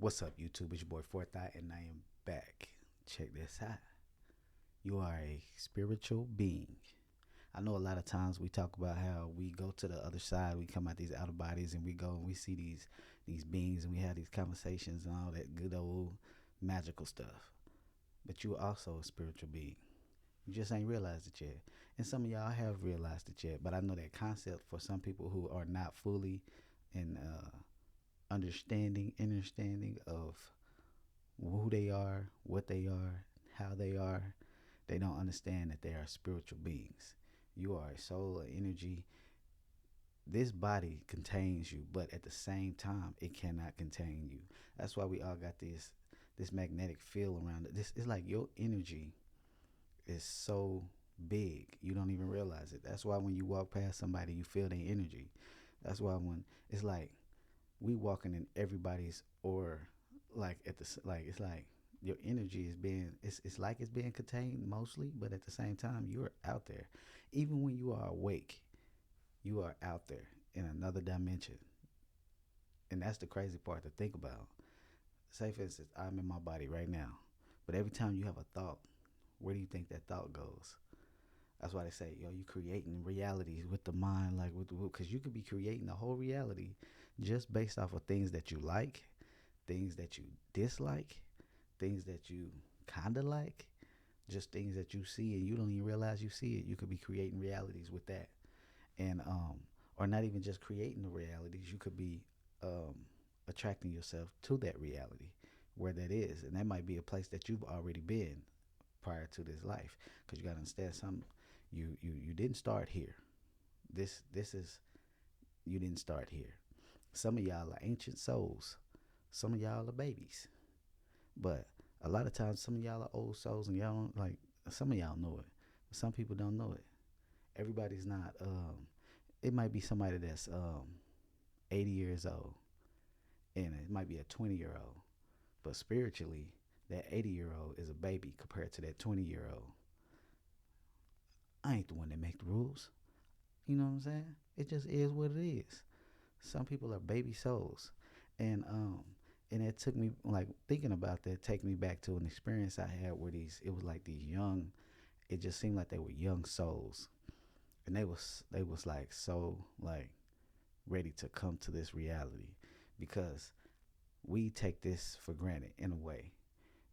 What's up, YouTube? It's your boy Fourth Eye, and I am back. Check this out. You are a spiritual being. I know a lot of times we talk about how we go to the other side, we come out these outer bodies, and we go and we see these beings, and we have these conversations and all that good old magical stuff. But you are also a spiritual being. You just ain't realized it yet, and some of y'all have realized it yet. But I know that concept for some people who are not fully in understanding of who they are, what they are, how they are. They don't understand that they are spiritual beings. You are a soul, an energy. This body contains you, but at the same time, it cannot contain you. That's why we all got this magnetic field around it. This is like your energy is so big you don't even realize it. That's why when you walk past somebody, you feel their energy. That's why when it's like we walking in everybody's aura, like at the like it's like your energy is being it's like it's being contained mostly, but at the same time you're out there. Even when you are awake, you are out there in another dimension, and that's the crazy part to think about. Say for instance, I'm in my body right now, but every time you have a thought, where do you think that thought goes? That's why they say, yo, you creating realities with the mind, like with the because you could be creating the whole reality just based off of things that you like, things that you dislike, things that you kind of like, just things that you see and you don't even realize you see it. You could be creating realities with that, and or not even just creating the realities. You could be um, attracting yourself to that reality, where that is, and that might be a place that you've already been prior to this life. Because you got to understand something. You didn't start here. This is you didn't start here. Some of y'all are ancient souls. Some of y'all are babies. But a lot of times, some of y'all are old souls, and y'all don't like. Some of y'all know it, but some people don't know it. Everybody's not. It might be somebody that's 80 years old, and it might be a 20-year-old. But spiritually, that 80-year-old is a baby compared to that 20-year-old. I ain't the one that make the rules. You know what I'm saying? It just is what it is. Some people are baby souls, and and it took me like thinking about that. Take me back to an experience I had where these. It was like these young. It just seemed like they were young souls, and they was like so like ready to come to this reality, because we take this for granted in a way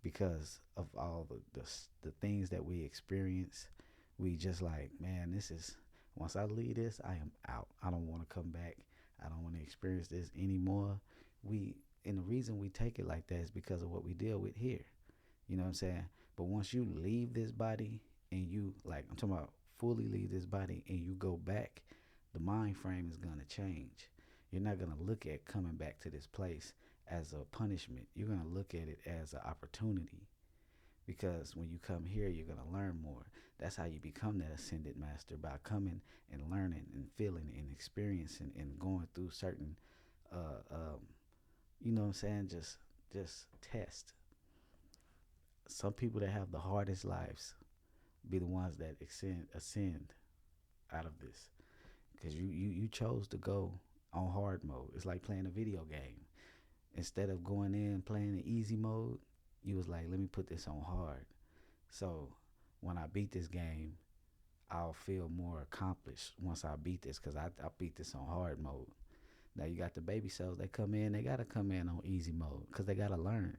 because of all the things that we experience. We just like, man, this is once I leave this, I am out. I don't want to come back. I don't want to experience this anymore. We and the reason we take it like that is because of what we deal with here. You know what I'm saying? But once you leave this body and you like I'm talking about fully leave this body and you go back, the mind frame is gonna change. You're not gonna look at coming back to this place as a punishment. You're gonna look at it as an opportunity, because when you come here you're going to learn more. That's how you become that ascended master, by coming and learning and feeling and experiencing and going through certain uh, um, you know what I'm saying, just test. Some people that have the hardest lives be the ones that ascend out of this, because you chose to go on hard mode. It's like playing a video game. Instead of going in playing the easy mode, you was like, let me put this on hard. So when I beat this game, I'll feel more accomplished once I beat this, because I beat this on hard mode. Now you got the baby cells. They come in. They gotta come in on easy mode because they gotta learn.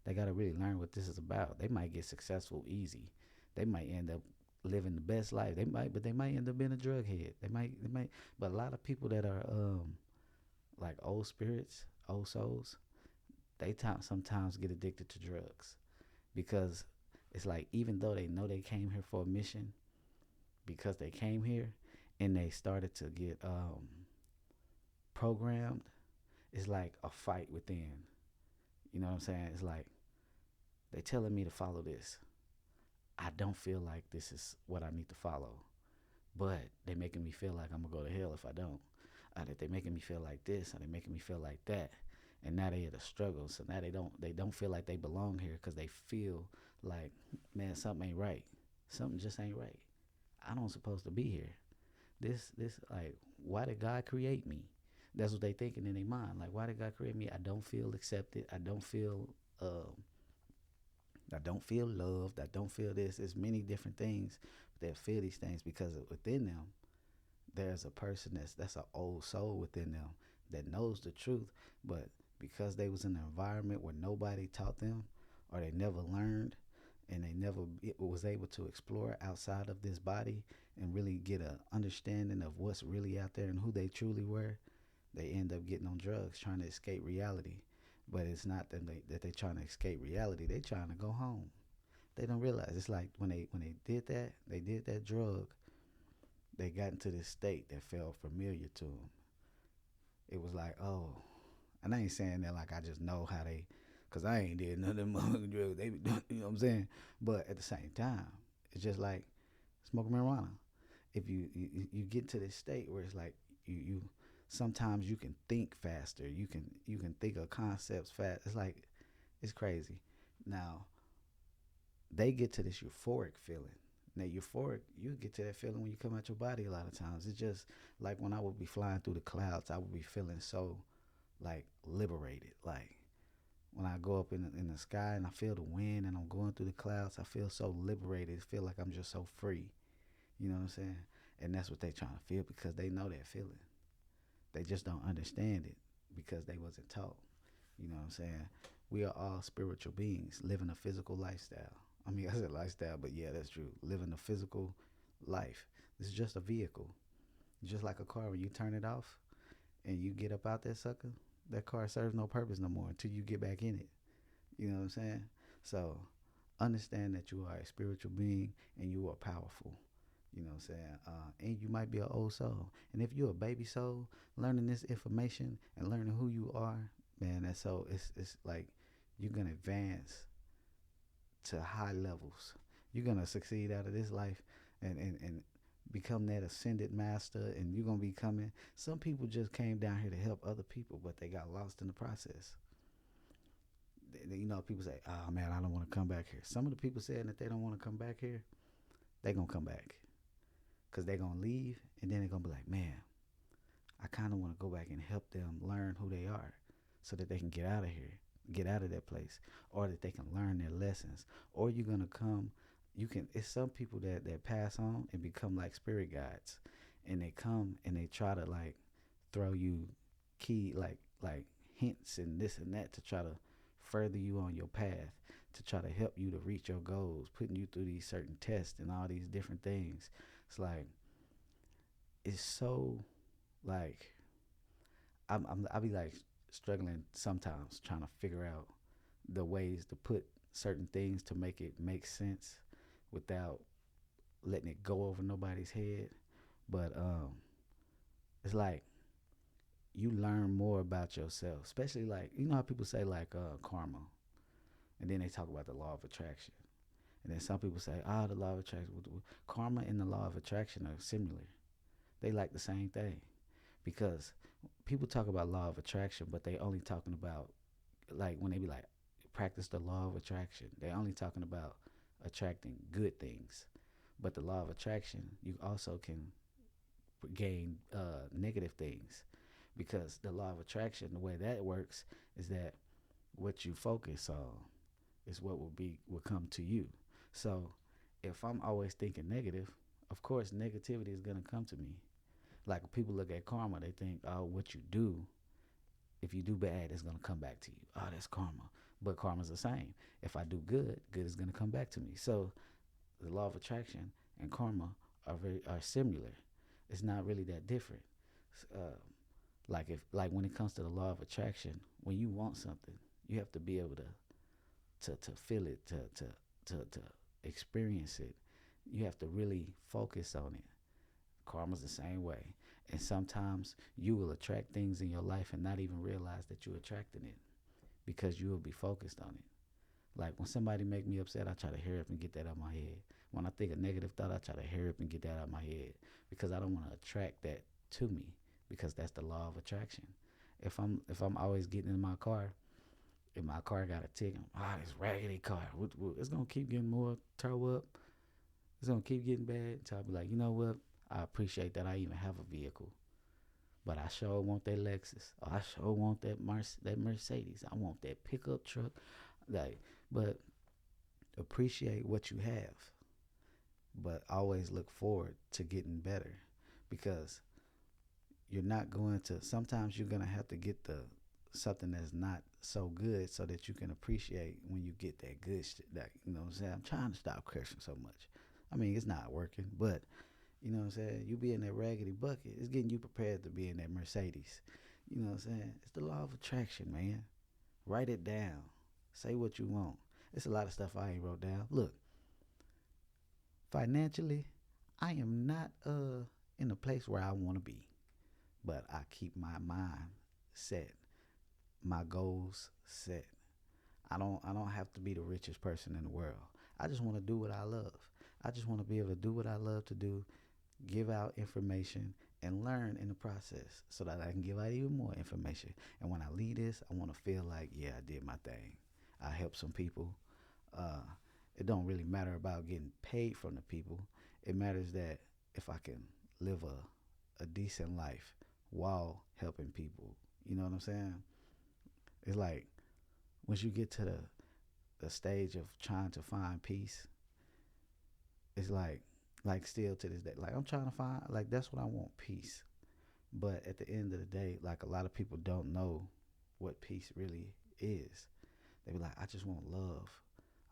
They gotta really learn what this is about. They might get successful easy. They might end up living the best life. They might, but they might end up being a drug head. They might. But a lot of people that are like old spirits, old souls, they sometimes get addicted to drugs, because it's like even though they know they came here for a mission, because they came here and they started to get programmed, it's like a fight within. You know what I'm saying? It's like they telling me to follow this. I don't feel like this is what I need to follow, but they making me feel like I'm gonna go to hell if I don't. That they making me feel like this, or they making me feel like that, and now they at a struggle. So now they don't feel like they belong here, because they feel like, man, something ain't right. Something just ain't right. I don't supposed to be here. This like, why did God create me? That's what they thinking in their mind. Like, why did God create me? I don't feel accepted. Um, I don't feel loved. I don't feel this. There's many different things that feel these things because within them there's a person that's an old soul within them that knows the truth, but because they was in an environment where nobody taught them or they never learned and they never was able to explore outside of this body and really get a understanding of what's really out there and who they truly were, they end up getting on drugs trying to escape reality. But it's not that they trying to escape reality. They trying to go home. They don't realize it's like when they did that drug, they got into this state that felt familiar to them. It was like, oh, and I ain't saying that like I just know how they, cause I ain't did none of them motherfucking drugs they be doing. You know what I'm saying? But at the same time, it's just like smoking marijuana. If you get to this state where it's like you sometimes you can think faster. You can think of concepts fast. It's like it's crazy. Now they get to this euphoric feeling. Now euphoric, you get to that feeling when you come out your body a lot of times. It's just like when I would be flying through the clouds, I would be feeling so like liberated. Like when I go up in the sky and I feel the wind and I'm going through the clouds, I feel so liberated. I feel like I'm just so free. You know what I'm saying? And that's what they trying to feel because they know that feeling. They just don't understand it because they wasn't taught. You know what I'm saying? We are all spiritual beings living a physical lifestyle. I mean, I said lifestyle, but yeah, that's true. Living a physical life. This is just a vehicle. Just like a car, when you turn it off and you get up out that sucker, that car serves no purpose no more until you get back in it. You know what I'm saying? So understand that you are a spiritual being and you are powerful. You know what I'm saying? And you might be an old soul. And if you're a baby soul, learning this information and learning who you are, man, that's so it's like you're gonna advance to high levels. You're gonna succeed out of this life and become that ascended master and you're gonna be coming. Some people just came down here to help other people, but they got lost in the process. You know, people say, oh man, I don't want to come back here. Some of the people saying that they don't want to come back here, they gonna come back. Cause they gonna leave and then they're gonna be like, man, I kinda wanna go back and help them learn who they are so that they can get out of here, get out of that place, or that they can learn their lessons. Or you're gonna come, you can, it's some people that pass on and become like spirit guides. And they come and they try to like throw you key like hints and this and that to try to further you on your path, to try to help you to reach your goals, putting you through these certain tests and all these different things. It's like it's so like I be like struggling sometimes trying to figure out the ways to put certain things to make it make sense without letting it go over nobody's head. But it's like you learn more about yourself, especially like you know how people say like karma, and then they talk about the law of attraction, and then some people say the law of attraction, karma and the law of attraction are similar. They like the same thing because people talk about law of attraction, but they only talking about like when they be like practice the law of attraction. They only talking about attracting good things, but the law of attraction you also can gain negative things because the law of attraction, the way that works is that what you focus on is what will come to you. So if I'm always thinking negative, of course negativity is gonna come to me. Like when people look at karma, they think, oh, what you do, if you do bad, it's gonna come back to you. Oh, that's karma. But karma's the same. If I do good, good is gonna come back to me. So the law of attraction and karma are similar. It's not really that different. Uh, like when it comes to the law of attraction, when you want something, you have to be able to feel it, to experience it. You have to really focus on it. Karma's the same way. And sometimes you will attract things in your life and not even realize that you're attracting it because you will be focused on it. Like when somebody make me upset, I try to hurry up and get that out of my head. When I think a negative thought, I try to hurry up and get that out of my head because I don't want to attract that to me because that's the law of attraction. If I'm always getting in my car, if my car got a tick, this raggedy car, it's gonna keep getting more toe up. It's gonna keep getting bad. So I'll be like, you know what? I appreciate that I even have a vehicle. but I sure want that Lexus. Or I sure want that Mercedes. I want that pickup truck. Like, but appreciate what you have, but always look forward to getting better, because you're not going to. Sometimes you're gonna have to get the something that's not so good so that you can appreciate when you get that good shit. That, you know what I'm saying. I'm trying to stop cursing so much. I mean, it's not working, but you know what I'm saying? You be in that raggedy bucket. It's getting you prepared to be in that Mercedes. You know what I'm saying? It's the law of attraction, man. Write it down. Say what you want. It's a lot of stuff I ain't wrote down. Look, financially, I am not in a place where I want to be, but I keep my mind set, my goals set. I don't have to be the richest person in the world. I just want to do what I love. I just want to be able to do what I love to do, give out information, and learn in the process so that I can give out even more information. And when I leave this, I want to feel like, yeah, I did my thing. I helped some people. Uh, it don't really matter about getting paid from the people. It matters that if I can live a decent life while helping people. You know what I'm saying? It's like once you get to the stage of trying to find peace, it's like still to this day, like I'm trying to find, like that's what I want, peace. But at the end of the day, like a lot of people don't know what peace really is. They be like, I just want love.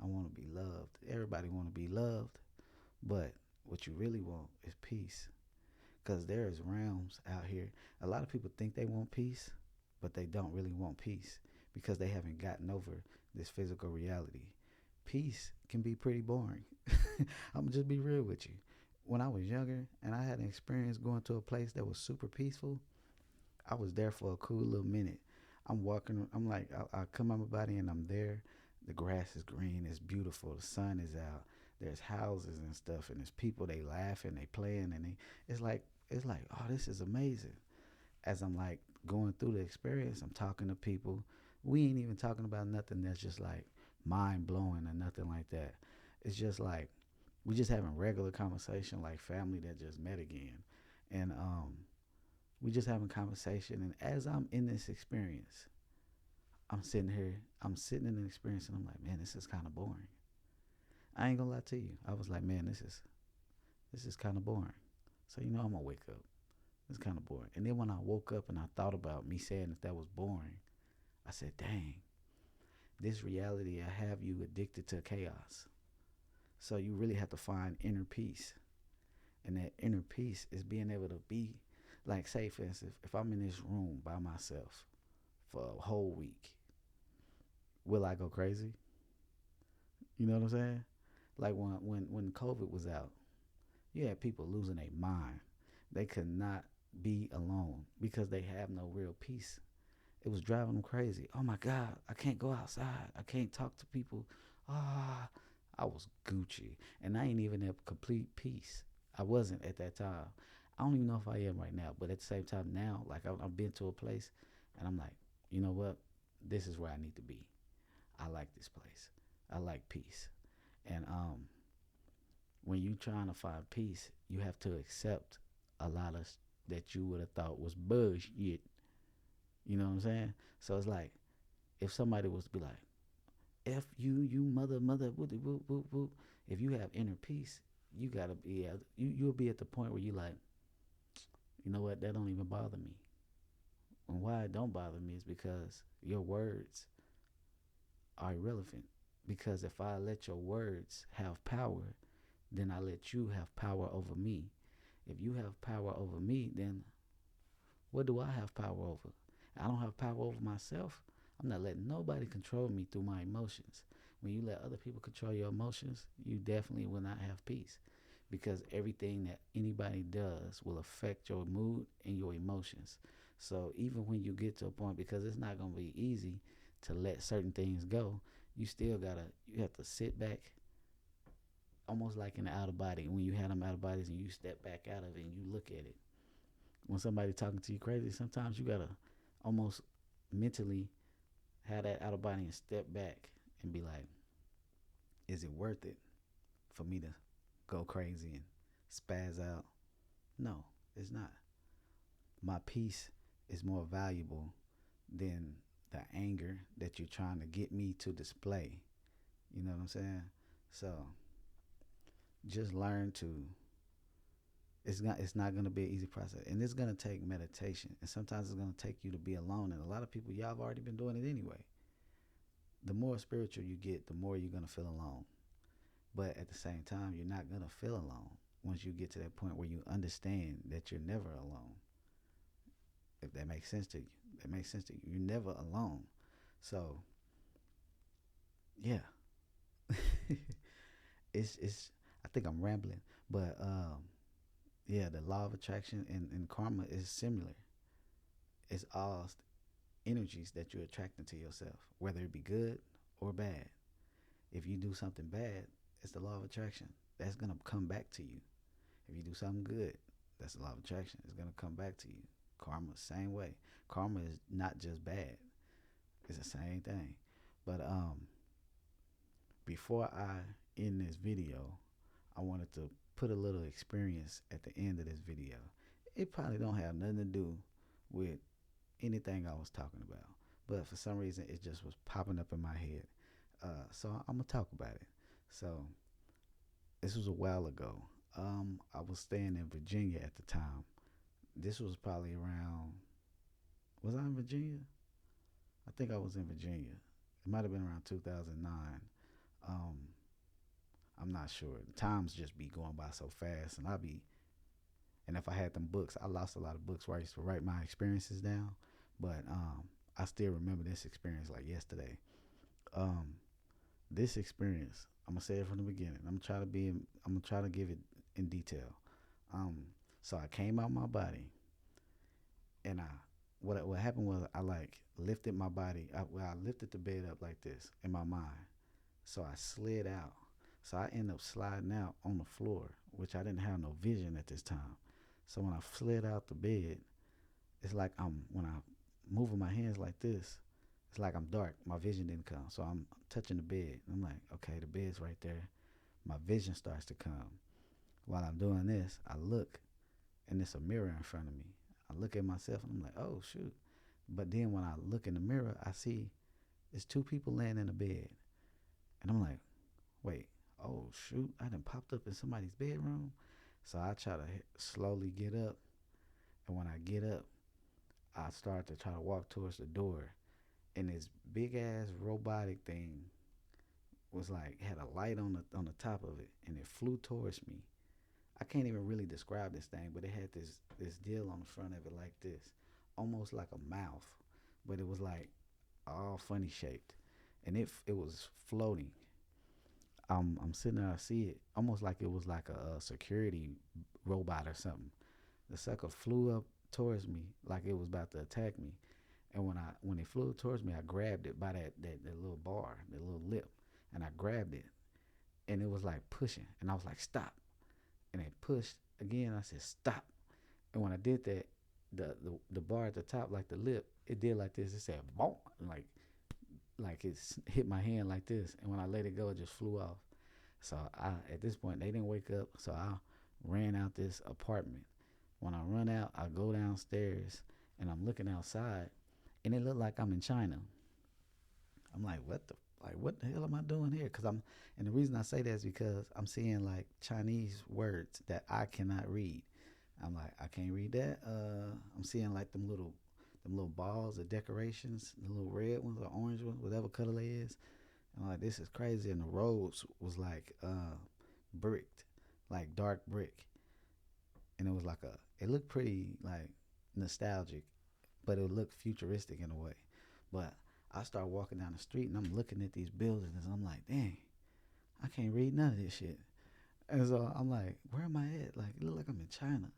I want to be loved. Everybody want to be loved, but what you really want is peace. Because there is realms out here. A lot of people think they want peace, but they don't really want peace because they haven't gotten over this physical reality. Peace can be pretty boring. I'm gonna just be real with you. When I was younger and I had an experience going to a place that was super peaceful, I was there for a cool little minute. I'm walking. I'm like, I come out my body and I'm there. The grass is green. It's beautiful. The sun is out. There's houses and stuff, and there's people. They laughing, they playing, and it's like, oh, this is amazing. As I'm like going through the experience, I'm talking to people. We ain't even talking about nothing that's just like mind blowing or nothing like that. It's just like we just having regular conversation, like family that just met again, and we just having conversation. And as I'm in this experience, I'm sitting here, I'm sitting in an experience, and I'm like, man, this is kind of boring. I ain't gonna lie to you. I was like, man, this is kind of boring. So you know, I'm gonna wake up. It's kind of boring. And then when I woke up and I thought about me saying that was boring, I said, dang, this reality I have you addicted to chaos. So you really have to find inner peace. And that inner peace is being able to be, like, say, for instance, if I'm in this room by myself for a whole week, will I go crazy? You know what I'm saying? Like when COVID was out, you had people losing their mind. They could not be alone because they have no real peace. It was driving them crazy. Oh my God, I can't go outside. I can't talk to people. Ah, I was Gucci. And I ain't even at complete peace. I wasn't at that time. I don't even know if I am right now. But at the same time now, like I've been to a place and I'm like, you know what? This is where I need to be. I like this place. I like peace. And when you trying to find peace, you have to accept a lot of that you would have thought was bullshit. You know what I'm saying? So it's like if somebody was to be like, "F you, you mother, whoop, whoop, whoop, whoop." If you have inner peace, you gotta be you'll be at the point where you like, you know what? That don't even bother me. And why it don't bother me is because your words are irrelevant. Because if I let your words have power, then I let you have power over me. If you have power over me, then what do I have power over? I don't have power over myself. I'm not letting nobody control me through my emotions. When you let other people control your emotions, you definitely will not have peace because everything that anybody does will affect your mood and your emotions. So even when you get to a point, because it's not going to be easy to let certain things go, you have to sit back almost like in the out of body. When you had them out of bodies and you step back out of it and you look at it, when somebody talking to you crazy, sometimes you gotta almost mentally have that out of body and step back and be like, is it worth it for me to go crazy and spaz out? No, it's not. my peace is more valuable than the anger that you're trying to get me to display. You know what I'm saying? So just learn to. It's not gonna be an easy process, and it's gonna take meditation, and sometimes it's gonna take you to be alone. And a lot of people, y'all have already been doing it anyway. The more spiritual you get, the more you're gonna feel alone. But at the same time, you're not gonna feel alone once you get to that point where you understand that you're never alone. If that makes sense to you, that makes sense to you. You're never alone. So yeah, it's. I think I'm rambling, but yeah, the law of attraction and karma is similar. It's all energies that you're attracting to yourself, whether it be good or bad. If you do something bad, it's the law of attraction. That's gonna come back to you. If you do something good, that's the law of attraction. It's gonna come back to you. Karma, same way. Karma is not just bad. It's the same thing. But before I end this video, I wanted to put a little experience at the end of this video. It probably don't have nothing to do with anything I was talking about, but for some reason it just was popping up in my head. So I'm gonna talk about it. So this was a while ago. I was staying in Virginia at the time. This was probably around. Was I in Virginia? I think I was in Virginia. It might have been around 2009. Um, I'm not sure. The times just be going by so fast, and and if I had them books, I lost a lot of books where I used to write my experiences down, but I still remember this experience like yesterday. Um, this experience, I'm gonna say it from the beginning. I'm gonna try to give it in detail. Um, so I came out my body, and what happened was I like lifted my body. I lifted the bed up like this in my mind. So I slid out. So I ended up sliding out on the floor, which I didn't have no vision at this time. So when I slid out the bed, it's like I'm when I moving my hands like this, it's like I'm dark. My vision didn't come. So I'm touching the bed. I'm like, okay, the bed's right there. My vision starts to come. While I'm doing this, I look and it's a mirror in front of me. I look at myself and I'm like, oh shoot. But then when I look in the mirror, I see it's two people laying in the bed. And I'm like, wait, oh shoot, I done popped up in somebody's bedroom. So I try to slowly get up. And when I get up, I start to try to walk towards the door. And this big ass robotic thing was like had a light on the top of it, and it flew towards me. I can't even really describe this thing, but it had this deal on the front of it like this, almost like a mouth, but it was like all funny shaped, and it was floating. I'm sitting there, I see it almost like it was like a security robot or something. The sucker flew up towards me like it was about to attack me, and when it flew towards me, I grabbed it by that little bar, that little lip, and I grabbed it, and it was like pushing, and I was like stop, and it pushed again. I said stop, and when I did that, the bar at the top, like the lip, it did like this. It said bonk, like it hit my hand like this, and when I let it go, it just flew off. So I at this point they didn't wake up, so I ran out this apartment. When I run out, I go downstairs and I'm looking outside, and it looked like I'm in China. I'm like, what the hell am I doing here? And the reason I say that is because I'm seeing like Chinese words that I cannot read. I'm like, I can't read that. I'm seeing like them little balls of decorations, the little red ones or orange ones, whatever color they is. And I'm like, this is crazy. And the roads was like bricked, like dark brick, and it was like it looked pretty like nostalgic, but it looked futuristic in a way. But I start walking down the street and I'm looking at these buildings and I'm like, dang, I can't read none of this shit. And so I'm like, where am I at? Like, it look like I'm in China.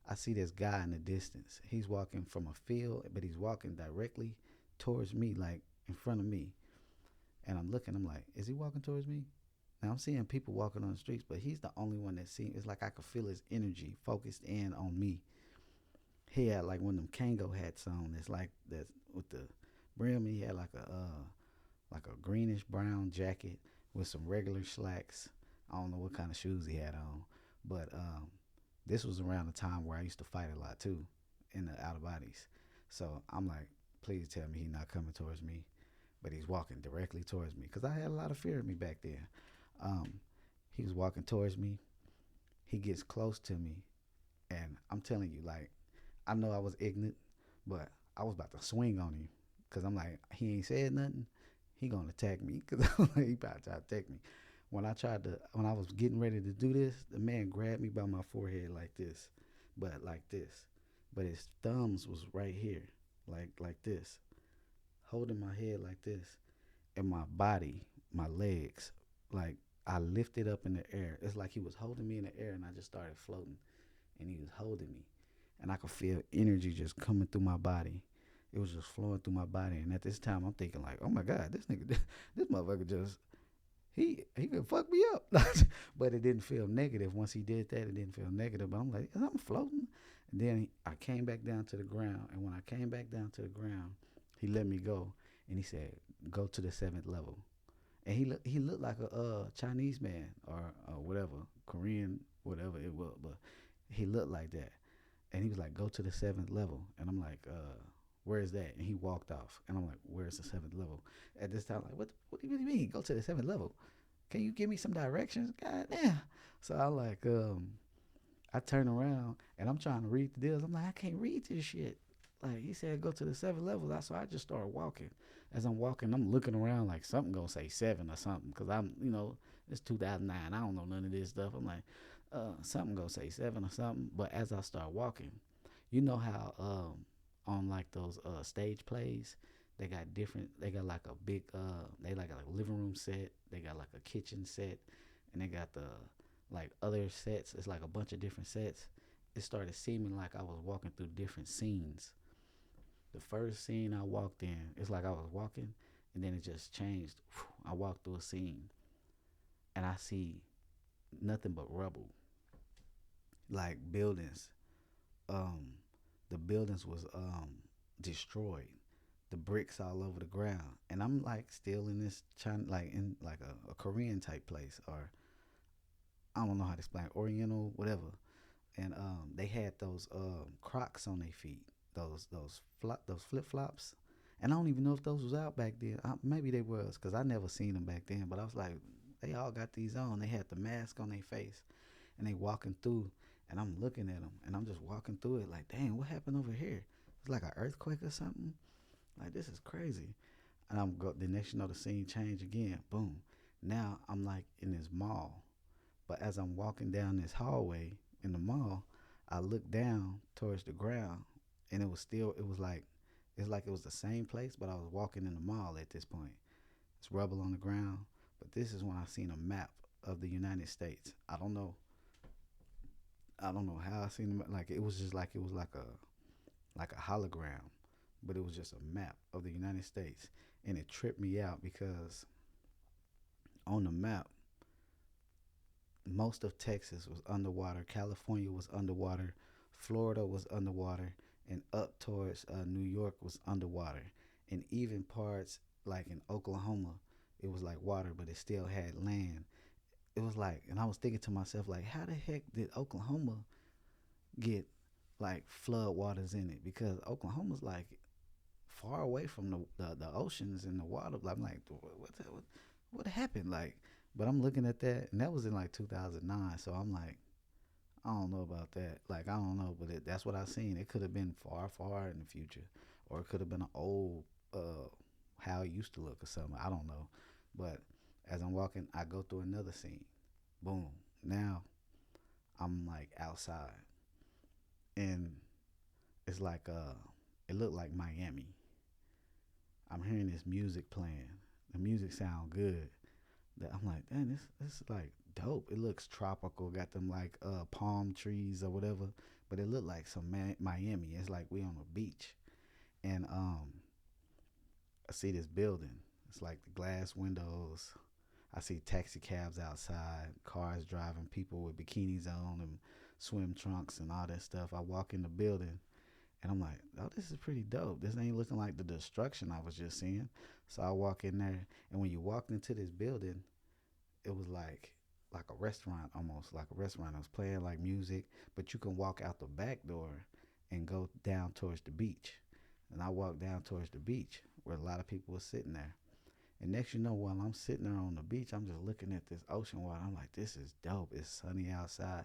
I see this guy in the distance. He's walking from a field, but he's walking directly towards me, like in front of me. And I'm looking, I'm like, is he walking towards me? Now I'm seeing people walking on the streets, but he's the only one that seems, it's like I could feel his energy focused in on me. He had like one of them Kango hats on. It's like that with the brim. He had like a greenish brown jacket with some regular slacks. I don't know what kind of shoes he had on, but this was around the time where I used to fight a lot too, in the out of bodies. So I'm like, please tell me he's not coming towards me, but he's walking directly towards me because I had a lot of fear in me back then. Um, he was walking towards me. He gets close to me, and I'm telling you, like, I know I was ignorant, but I was about to swing on him because I'm like, he ain't said nothing. He gonna attack me because he about to attack me. When I was getting ready to do this, the man grabbed me by my forehead like this, but like this, but his thumbs was right here, like this, holding my head like this, and my body, my legs, like I lifted up in the air. It's like he was holding me in the air, and I just started floating, and he was holding me, and I could feel energy just coming through my body. It was just flowing through my body, and at this time, I'm thinking like, oh my God, this nigga, this motherfucker just he could fuck me up. But it didn't feel negative. Once he did that, it didn't feel negative. But I'm like, I'm floating. And then I came back down to the ground. And when I came back down to the ground, he let me go. And he said, go to the seventh level. And he looked like a Chinese man or whatever, Korean, whatever it was. But he looked like that. And he was like, go to the seventh level. And I'm like, where is that? And he walked off. And I'm like, where's the seventh level? At this time, like, what do you really mean? Go to the seventh level? Can you give me some directions? God damn. So I like, I turn around and I'm trying to read the deals. I'm like, I can't read this shit. Like he said, go to the seventh level. So I just started walking. As I'm walking, I'm looking around like something gonna say seven or something, cause I'm, it's 2009. I don't know none of this stuff. I'm like, something gonna say seven or something. But as I start walking, you know how on like those stage plays, they got different. They got like a big they like a living room set. They got like a kitchen set, and they got the like other sets. It's like a bunch of different sets. It started seeming like I was walking through different scenes. The first scene I walked in, it's like I was walking, and then it just changed. I walked through a scene, and I see nothing but rubble, like buildings. Um, the buildings was destroyed. The bricks all over the ground, and I'm like still in this China, like in like a Korean type place, or I don't know how to explain, Oriental, whatever. And they had those Crocs on their feet, those flip flops, and I don't even know if those was out back then. Maybe they was, cause I never seen them back then. But I was like, they all got these on. They had the mask on their face, and they walking through, and I'm looking at them, and I'm just walking through it like, dang, what happened over here? It's like an earthquake or something. Like this is crazy. And the next the scene change again. Boom. Now I'm like in this mall, but as I'm walking down this hallway in the mall, I look down towards the ground, and it was like, it's like it was the same place, but I was walking in the mall at this point. It's rubble on the ground, but this is when I seen a map of the United States. I don't know how I seen it. Like it was just like it was like a hologram, but it was just a map of the United States, and it tripped me out because on the map most of Texas was underwater, California was underwater, Florida was underwater, and up towards New York was underwater, and even parts like in Oklahoma, it was like water, but it still had land. It was like, and I was thinking to myself, like, how the heck did Oklahoma get like flood waters in it? Because Oklahoma's like far away from the oceans and the water. I'm like, what happened? Like, but I'm looking at that, and that was in like 2009. So I'm like, I don't know about that. Like, I don't know, but that's what I seen. It could have been far, far in the future, or it could have been an old how it used to look or something. I don't know. But as I'm walking, I go through another scene. Boom. Now I'm like outside, and it's like it looked like Miami. I'm hearing this music playing. The music sound good. That I'm like, damn, this is like dope. It looks tropical. Got them like palm trees or whatever, but it looked like some Miami. It's like we on a beach, and I see this building. It's like the glass windows. I see taxi cabs outside, cars driving, people with bikinis on and swim trunks and all that stuff. I walk in the building, and I'm like, oh, this is pretty dope. This ain't looking like the destruction I was just seeing. So I walk in there, and when you walked into this building, it was like a restaurant, almost like a restaurant. It was playing like music, but you can walk out the back door, and go down towards the beach. And I walked down towards the beach where a lot of people were sitting there. And next you know, while I'm sitting there on the beach, I'm just looking at this ocean water. I'm like, this is dope. It's sunny outside.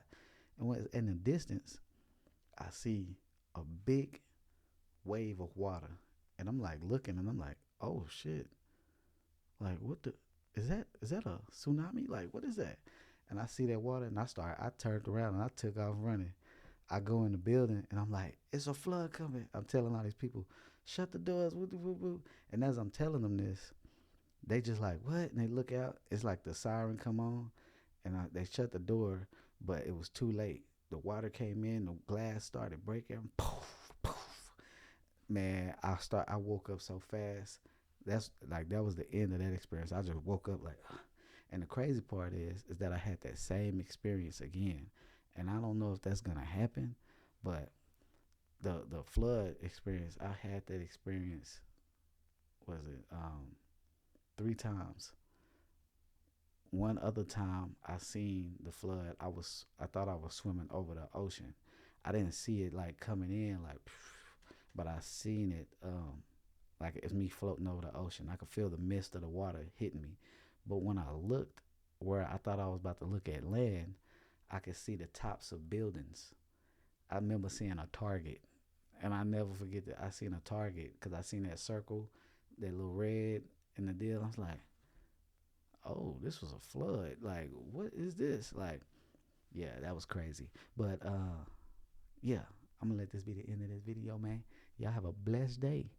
And when, in the distance, I see a big wave of water. And I'm like looking and I'm like, oh shit. Like what the is that a tsunami? Like what is that? And I see that water and I turned around and I took off running. I go in the building and I'm like, it's a flood coming. I'm telling all these people, shut the doors, woo, woo, woo. And as I'm telling them this, they just like, what? And they look out. It's like the siren come on and they shut the door, but it was too late. The water came in, the glass started breaking. Poof, poof. Man, I woke up so fast. That's like that was the end of that experience. I just woke up like, and the crazy part is that I had that same experience again, and I don't know if that's gonna happen, but the flood experience, I had that experience. Was it 3 times? One other time I seen the flood, I thought I was swimming over the ocean. I didn't see it like coming in like, but I seen it like it's me floating over the ocean. I could feel the mist of the water hitting me. But when I looked where I thought I was about to look at land, I could see the tops of buildings. I remember seeing a Target, and I never forget that I seen a Target because I seen that circle, that little red in the deal. I was like, oh, this was a flood. Like, what is this? Like, yeah, that was crazy. But yeah, I'm gonna let this be the end of this video, man. Y'all have a blessed day,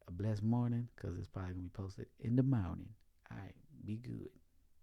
a blessed morning, cause it's probably gonna be posted in the morning. All right, be good.